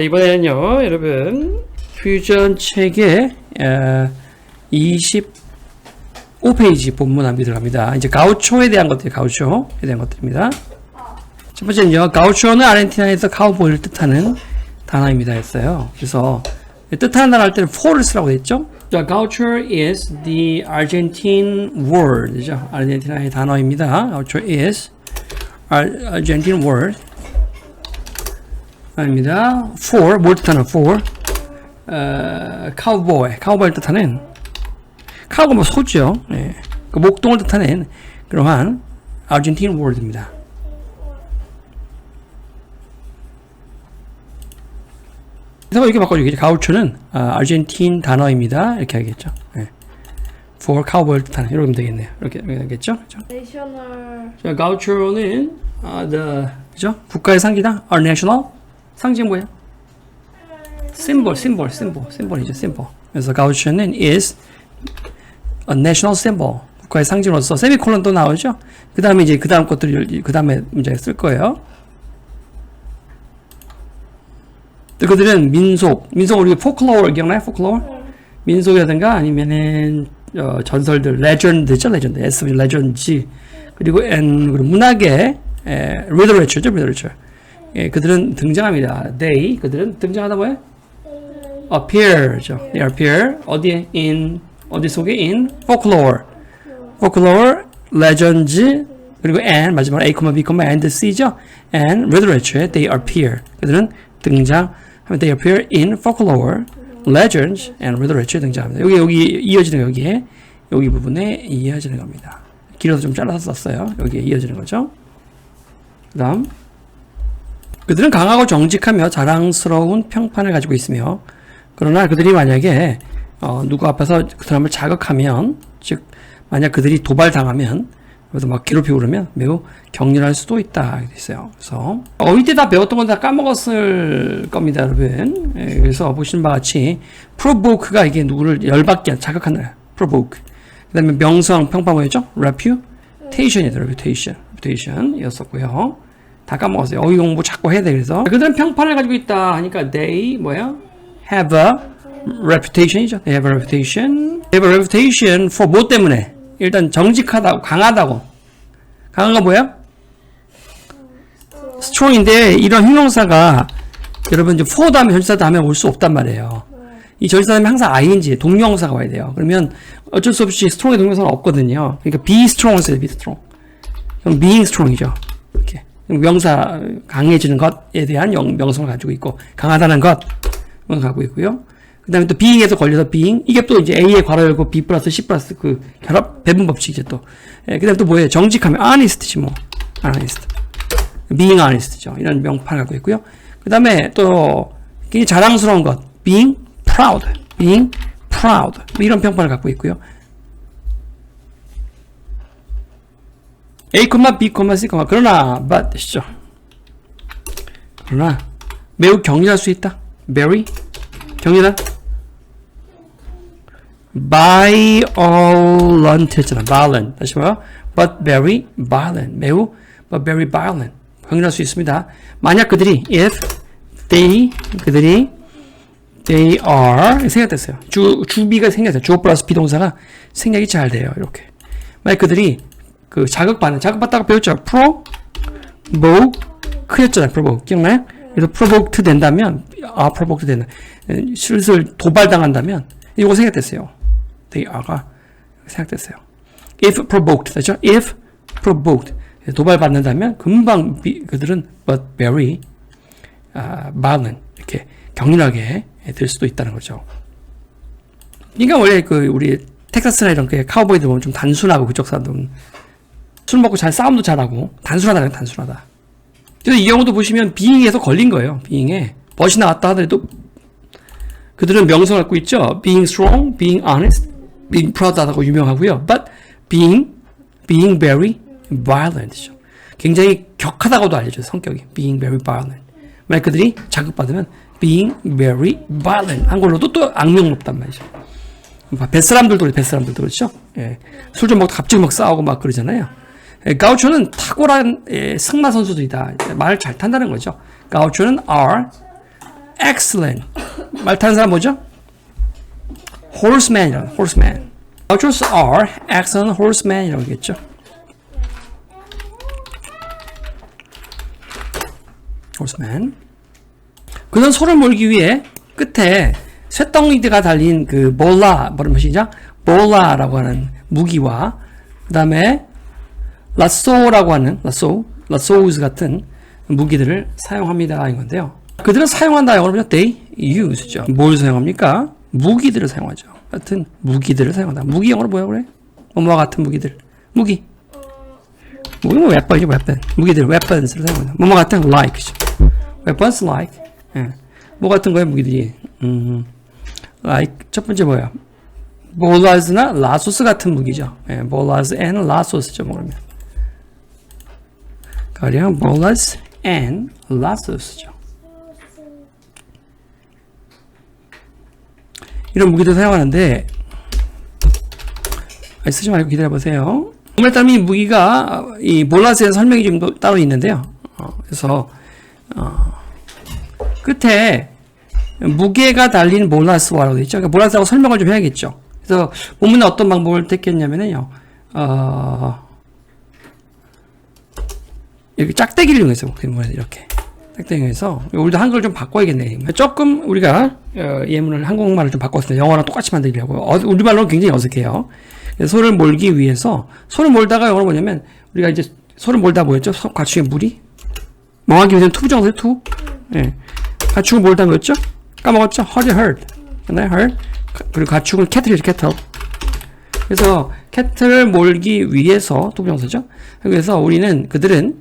이번에는요, 여러분, 퓨전 책의 25페이지 본문함이 들어갑니다. 이제 가우초에 대한 것들이 가우초에 대한 것들입니다. 첫 번째는요, 가우초는 아르헨티나에서 카우보이를 뜻하는 단어입니다 했어요. 그래서 뜻하는 단어 할 때는 for를 쓰라고 했죠. 자, gaucho is the Argentine word죠. 아르헨티나의 단어입니다. gaucho is Argentine word. 아닙니다. for, 뭘 뜻하는 for? cowboy를 뜻하는 카우가 뭐 소죠. 네. 그 목동을 뜻하는 그러한 아르헨티나 word입니다. 그래서 이렇게 바꿔주겠죠. 가우초는 아르헨티나 단어입니다. 이렇게 하겠죠. 네. for cowboy를 뜻하는 이러면 되겠네요. 이렇게 하겠죠. National. 자, 가우초는 그죠? 국가의 상기다. Our national 상징 뭐예요? 심볼이죠, 심볼. 그래서 가우초는 is a national symbol. 국가의 상징으로서 세미콜론 또 나오죠. 그 다음에 이제 그 다음 것들을 그 다음에 문제에 쓸 거예요. 그들은 민속 우리 포클로어 기억나요? 포클로어? 민속이라든가 아니면은 전설들, 레전드죠, 레전드. 레전드. 그리고 문학의 리터레처죠, 리터레처. 예, 그들은 등장합니다. 그들은 등장하다고요? appear죠. They appear 어디 속에 in folklore, legends, 그리고 and 마지막으로 A, B, and C죠. and literature. They appear. 그들은 등장하면 they appear in folklore, legends, and literature 등장합니다. 여기 이어지는 여기 부분에 이어지는 겁니다. 길어서 좀 잘라서 썼어요. 여기에 이어지는 거죠. 그다음. 그들은 강하고 정직하며 자랑스러운 평판을 가지고 있으며 그러나 그들이 만약에 누구 앞에서 그 사람을 자극하면 즉 만약 그들이 도발당하면 그래서 막 괴롭히고 그러면 매우 격렬할 수도 있다 이렇게 있어요. 그래서 어휘 다 배웠던 건 다 까먹었을 겁니다, 여러분. 예, 그래서 보시는 바와 같이 provoke가 이게 누구를 열받게 자극한다. provoke. 그다음에 명성 평판 뭐였죠? reputation이었었고요. 다 까먹었어요. 어휘 공부 자꾸 해야 돼. 그래서 그들은 평판을 가지고 있다 하니까 they have a reputation이죠. They have a reputation for 뭐 때문에? 일단 정직하다고, 강하다고. 강한 건 뭐야? strong인데 이런 형용사가 여러분 이제 for 다음에 전치사 다음에 올 수 없단 말이에요. 이 전치사 다음에 항상 ing 동명사가 와야 돼요. 그러면 어쩔 수 없이 strong의 동명사는 없거든요. 그러니까 be strong 써요. be strong. 그럼 being strong이죠. 이렇게. 명사 강해지는 것에 대한 명성을 가지고 있고 강하다는 것을 갖고 있고요. 그 다음에 또 being에서 걸려서 being 이게 또 이제 A에 괄호 열고 B 플러스 C 플러스 그 결합 배분 법칙이죠 또. 그 다음에 또 뭐예요? 정직하면 honest지 뭐. honest. being honest죠. 이런 명판을 갖고 있고요. 그 다음에 또 굉장히 자랑스러운 것 being proud. 뭐 이런 평판을 갖고 있고요. A, B, C, 그러나 but 뜻이죠. 그러나 매우 격렬할 수 있다. very 격렬한 violent 했잖아. violent 다시 봐요. but very violent 매우 but very violent 격렬할 수 있습니다. 만약 그들이 they are 생략됐어요. 주비가 생략됐어요. 주어 플러스 비동사가 생략이 잘 돼요. 이렇게 만약 그들이 그 자극받다가 배웠죠. provoke였잖아요. provoke 기억나요? 그래서 provoked 된다면 provoked 된다. 슬슬 도발당한다면 이거 생략됐어요. they are가 생략됐어요. if provoked 되죠? if provoked 도발받는다면 금방 그들은 but very violent 이렇게 격렬하게 될 수도 있다는 거죠. 그러니까 원래 그 우리 텍사스나 이런 게 카우보이들 보면 좀 단순하고 그쪽 사람들은 술 먹고 싸움도 잘하고 단순하다. 그래서 이 경우도 보시면 being에서 걸린 거예요. being에 벗이 나왔다 하더라도 그들은 명성을 갖고 있죠. being strong, being honest, being proud하다고 유명하고요. but being very violent죠. 굉장히 격하다고도 알려져요. 성격이 being very violent. 만약 그들이 자극받으면 being very violent 한걸로도 또 악명 높단 말이죠. 뱃사람들도 그렇죠. 예. 술 좀 먹고 갑자기 막 싸우고 막 그러잖아요. 가우초는 탁월한 승마 선수들이다. 말을 잘 탄다는 거죠. 가우초는 are excellent. 말 타는 사람 뭐죠? horseman이라고. horseman. Gauchos are excellent horsemen이라고 하겠죠. horseman. 그는 소를 몰기 위해 끝에 쇳덩이가 달린 그 볼라, 뭐라는 것이죠? 볼라라고 하는 무기와 그 다음에 라쏘라고 하는 라쏘우스 같은 무기들을 사용합니다. 인 건데요. 그들은 사용한다. 영어로 보면 they use죠. 뭘 사용합니까? 무기들을 사용하죠. 같은 무기들을 사용한다. 무기 영어로 뭐야 그래? 뭐와 같은 무기들. 무기. 무기는 weapon이죠. weapon. 무기들 weapons를 사용한다. 뭐와 같은 like죠. weapons like. 예. 뭐 같은 거예요 무기들이. like 첫 번째 뭐야? 볼라스나 라소스 같은 무기죠. 예, 볼라스 and 라소스죠. 뭐 그러면. 가령 볼라스 and 라소스죠. 이런 무기도 사용하는데 쓰지 말고 기다려보세요. 정말 따르면 이 무기가 이 볼라스에는 설명이 좀 따로 있는데요. 그래서 끝에 무게가 달린 몰라스와라고 되어 있죠. 그러니까 몰라스하고 설명을 좀 해야겠죠. 그래서 본문에 어떤 방법을 택했냐면요. 이렇게 짝대기를 이용해서 이렇게 짝대기를 이용해서 우리도 한글 좀 바꿔야겠네. 조금 우리가 예문을 한국말을 좀 바꿨습니다. 영어랑 똑같이 만들려고. 우리말로는 굉장히 어색해요. 그래서 소를 몰기 위해서 소를 몰다가 영어로 뭐냐면 우리가 이제 소를 몰다 뭐였죠? 가축의 무리? 멍하기 위해서는 투부정사의 투? 예. 가축을 몰다 뭐였죠? 까먹었죠? herd. herd. 그리고 가축은 cattle이죠, cattle. 그래서 cattle을 몰기 위해서 투부정사죠. 그래서 우리는 그들은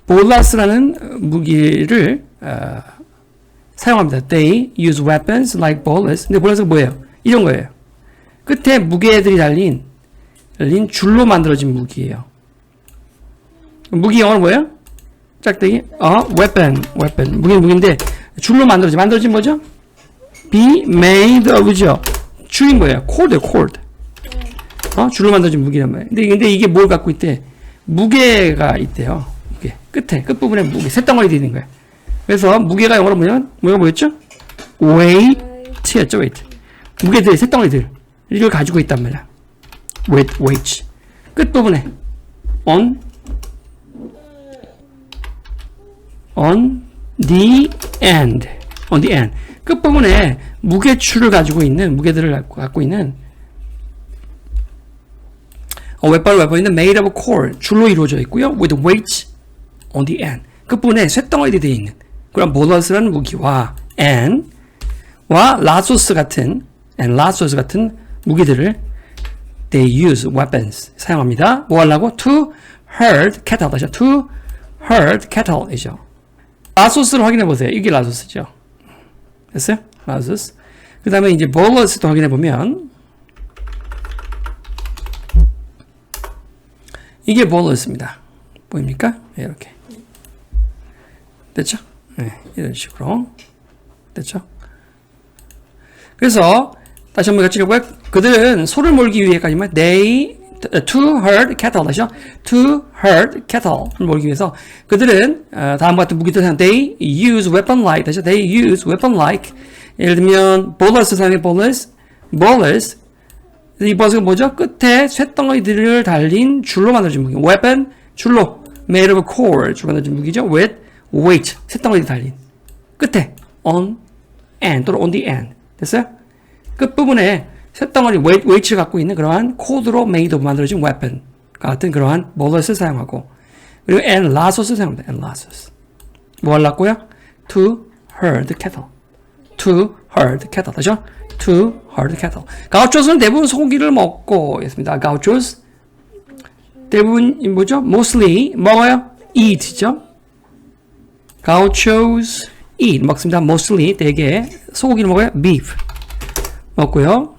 볼라스라는 무기를 사용합니다. They use weapons like bolas. 근데 볼라스가 뭐예요? 이런 거예요. 끝에 무게들이 달린 줄로 만들어진 무기예요. 무기 영어로 뭐예요? 짝대기? weapon. 무기인데 줄로 만들어진 뭐죠? be made of죠. 줄이 뭐예요? cord. 줄로 만들어진 무기란 말이에요. 근데 이게 뭘 갖고 있대? 무게가 있대요. 무게. 끝부분에 무게. 쇳덩어리 되어 있는 거예요. 그래서 무게가 영어로 뭐였죠? weight였죠, weight. 무게들, 쇳덩어리들. 이걸 가지고 있단 말이야. weight. 끝부분에 on the end. 끝부분에 무게추를 가지고 있는, 무게들을 갖고 있는 웨폰인데 made of cord, 줄로 이루어져 있고요. with weights on the end. 끝부분에 쇳덩어리들이 되어 있는 그런 볼러스라는 무기와 라소스 같은 무기들을 they use weapons 사용합니다. 뭐 하려고? to herd cattle. to herd cattle이죠. 라소스를 확인해 보세요. 이게 라소스죠. 됐어요? 라소스. 그 다음에 이제 볼러스도 확인해 보면 이게 볼러스입니다. 보입니까? 네, 이렇게. 됐죠? 네, 이런 식으로. 됐죠? 그래서 다시 한번 같이 읽어볼까요? 그들은 소를 몰기 위해까지만 to herd cattle. 다시요. to herd cattle를 몰기 위해서 그들은 다음과 같은 무기들 사용. They use weapon like. 다시요. They use weapon like. 예를 들면 볼러스 사용해 볼러스. 이 볼러스가 뭐죠? 끝에 쇳덩어리들을 달린 줄로 만들어진 무기. weapon 줄로 made of cord 줄로 만들어진 무기죠. with weight 쇳덩어리 달린 끝에 on end 또는 on the end. 됐어요? 끝부분에 쇳덩어리 웨이트를 갖고 있는 그러한 코드로 made of 만들어진 weapon 같은 그러한 볼러스를 사용하고 그리고 and 라소스를 사용합니다. and 라소스. 뭐 하려고요? to herd cattle. 다시요. to herd cattle. 가우초스는 대부분 소고기를 먹고 있습니다. 가우초스 대부분 뭐죠? mostly 먹어요? eat죠. 가우초스 eat 먹습니다. mostly 대개 소고기를 먹어요. beef 먹고요.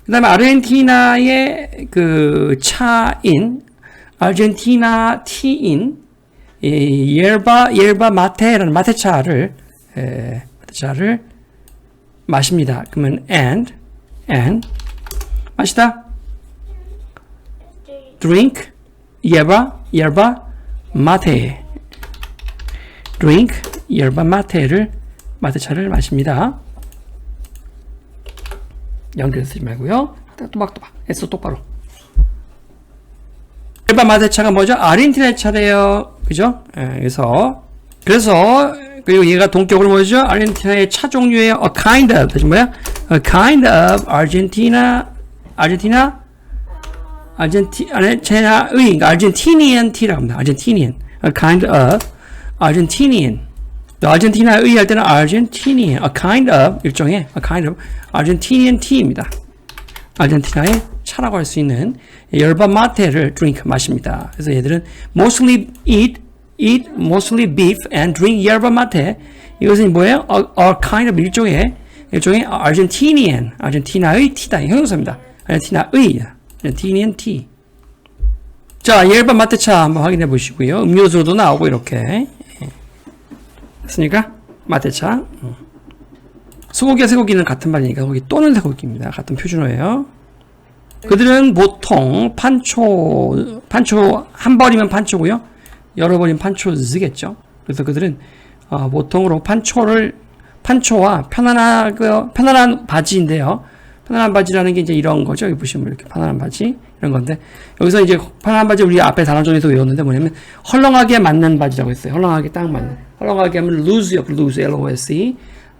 그 다음에 아르헨티나의 그 차인 아르헨티나 티인 예르바 마테라는 마테차를 마십니다. 그러면 and 마시다 drink 예르바 마테 drink yerba mate를 마테차를 마십니다. 연결 쓰지 말고요. 또박또박. 애써 똑바로. yerba mate차가 뭐죠? 아르헨티나의 차래요. 그죠? 그래서 그리고 얘가 동격으로 뭐죠? 아르헨티나의 차 종류의 a kind of. 다시 뭐야? a kind of 아르헨티나의 아르헨티니안 티라고 합니다. 아르헨티니안. a kind of 아르헨티니안. 아르헨티나의 할 때는 아르헨티니안. a kind of 일종의 a kind of 아르헨티니안 티입니다. 아르헨티나의 차라고 할 수 있는 yerba mate를 drink 마십니다. 그래서 얘들은 mostly eat mostly beef and drink yerba mate. 이것은 뭐예요? a kind of 일종의 아르헨티나의 티다. 형용사입니다. 아르헨티니안 티. 자, yerba mate 차 한번 확인해 보시고요. 음료수로도 나오고 이렇게. 됐습니까? 마테차. 소고기와 쇠고기는 같은 말이니까 거기 또는 쇠고기입니다. 같은 표준어예요. 그들은 보통 판초 한 벌이면 판초고요. 여러 벌이면 판초즈겠죠. 그래서 그들은 보통으로 판초와 편안한 바지인데요. 편안한 바지라는 게 이제 이런 거죠. 여기 보시면 이렇게 편안한 바지 이런 건데 여기서 이제 편안한 바지 우리 앞에 단어정에서 외웠는데 뭐냐면 헐렁하게 맞는 바지라고 했어요. 헐렁하게 딱 맞는. 헐렁하게 하면 loose요. loose, L-O-S-E.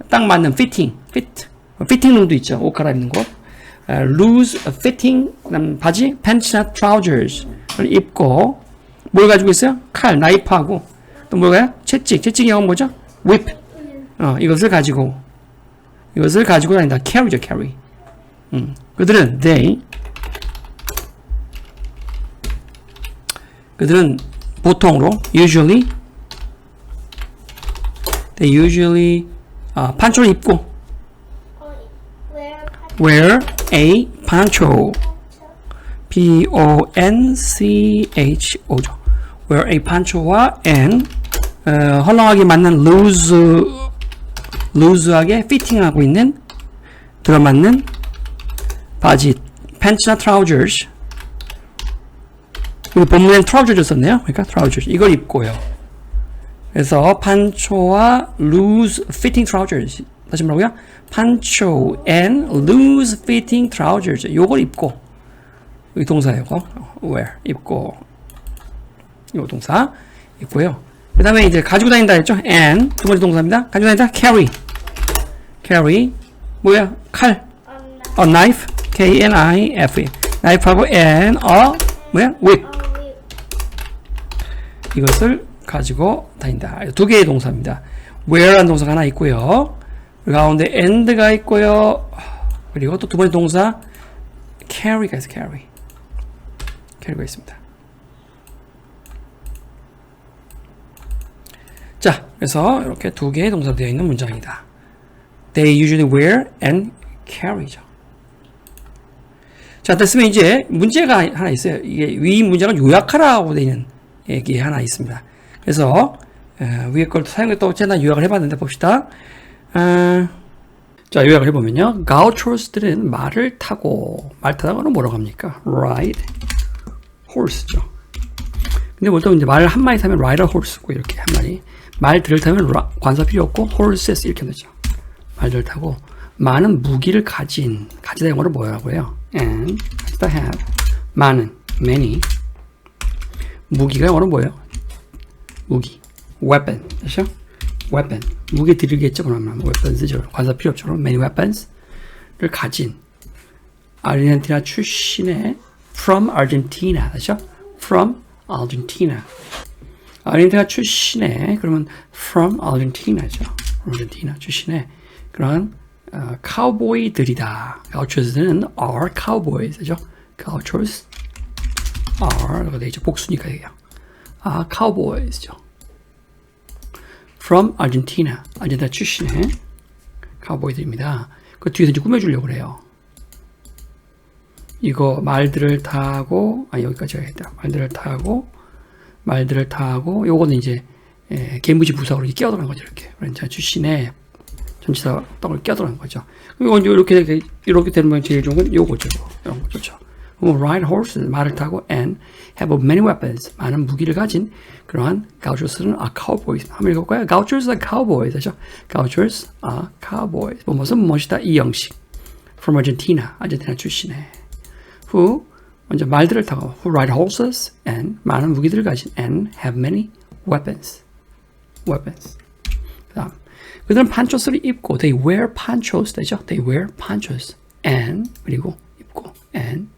딱 맞는 fitting 룸도 있죠. 옷 갈아입는 곳. loose fitting 바지, pants나 trousers를 입고 뭘 가지고 있어요? 칼, 나이프하고 또 뭐가요? 채찍이 영어 뭐죠? whip. 이것을 가지고 다닌다. carry죠, carry. 그들은 보통으로 usually 판초를 입고 wear a poncho P-O-N-C-H-O죠. wear a poncho와 and 헐렁하게 맞는 loose하게 fitting하고 있는 들어맞는 바지 pants나 trousers 우리 본문엔 trousers 썼네요. 그러니까 trousers 이걸 입고요. 그래서 판초와 loose fitting trousers 다시 뭐라고요? 판초 and loose fitting trousers 요걸 입고 이 동사예요. wear 입고 요 동사 입고요. 그 다음에 이제 가지고 다닌다 했죠? and 두 번째 동사입니다. 가지고 다닌다 carry 뭐야? 칼 a knife K-N-I-F 나이프하고 and a 뭐야? whip 이것을 가지고 다닌다. 두 개의 동사입니다. wear라는 동사가 하나 있고요. 그 가운데 and가 있고요. 그리고 또 두 번째 동사 carry가 있어요. carry가 있습니다. 자, 그래서 이렇게 두 개의 동사가 되어 있는 문장이다. They usually wear and carry죠. 자, 됐으면 이제 문제가 하나 있어요. 이게 위 문장을 요약하라고 되어 있는 얘기 하나 있습니다. 그래서 위에 걸 사용했다고 제가 요약을 해봤는데 봅시다. 자, 요약을 해보면요. 가우초스들은 말을 타다가는 뭐라고 합니까? ride horse죠. 근데 보통 이제 말을 한 마리 타면 ride a horse고 이렇게 한 마리. 말들을 타면 관사 필요 없고 horses 이렇게 되죠. 말들을 타고 많은 무기를 가지다 영어로 뭐라고 해요? and 가지다 have 많은 many 무기가 영어로 뭐예요? 무기 weapon 그렇죠? weapon 무기 드리겠죠. 그러면 weapons죠. 관사 필요 없죠. many weapons를 가진 아르헨티나 출신의 from Argentina 그렇죠? from Argentina 아르헨티나 출신의 그러면 from Argentina죠. 아르헨티나 출신의 그런 카우보이들이다. 가우초스는 are cowboys죠. 가우초스 are 이거 되죠. 복수니까 이게요. cowboys죠. from Argentina 아르헨티나 출신의 카우보이들입니다. 그 뒤에서 이제 꾸며주려고 그래요. 이거 말들을 타고 여기까지 해야겠다. 말들을 타고 요거는 이제 개무지 부사로 끼어들어간 거죠. 이렇게 그러니까 출신의 전치사 떡을 끼어들어간 거죠. 이거 이렇게 되는 건 제일 좋은 건 요거죠. 이런 거 좋죠. who ride horses, 말을 타고, and have many weapons, 많은 무기를 가진 그러한 gauchos는 are cowboys. 한번 읽어볼까요? Gauchos are cowboys. 그죠? Gauchos are cowboys. 무엇은 무엇이다. 이영식. From Argentina. 아르헨티나 출신의. Who 먼저 말들을 타고 who ride horses and 많은 무기들을 가진 and have many weapons. weapons. 그다음 그들은 판초스를 입고 they wear ponchos 되죠? They wear ponchos and 그리고 입고 and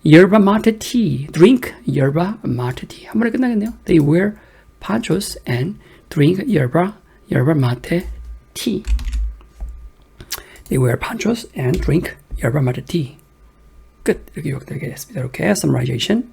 yerba mate tea drink yerba mate tea 한 번에 끝나겠네요. They wear ponchos and drink yerba mate tea. They wear ponchos and drink yerba mate tea. 끝. 이렇게 요약되겠습니다. 이렇게 summarization.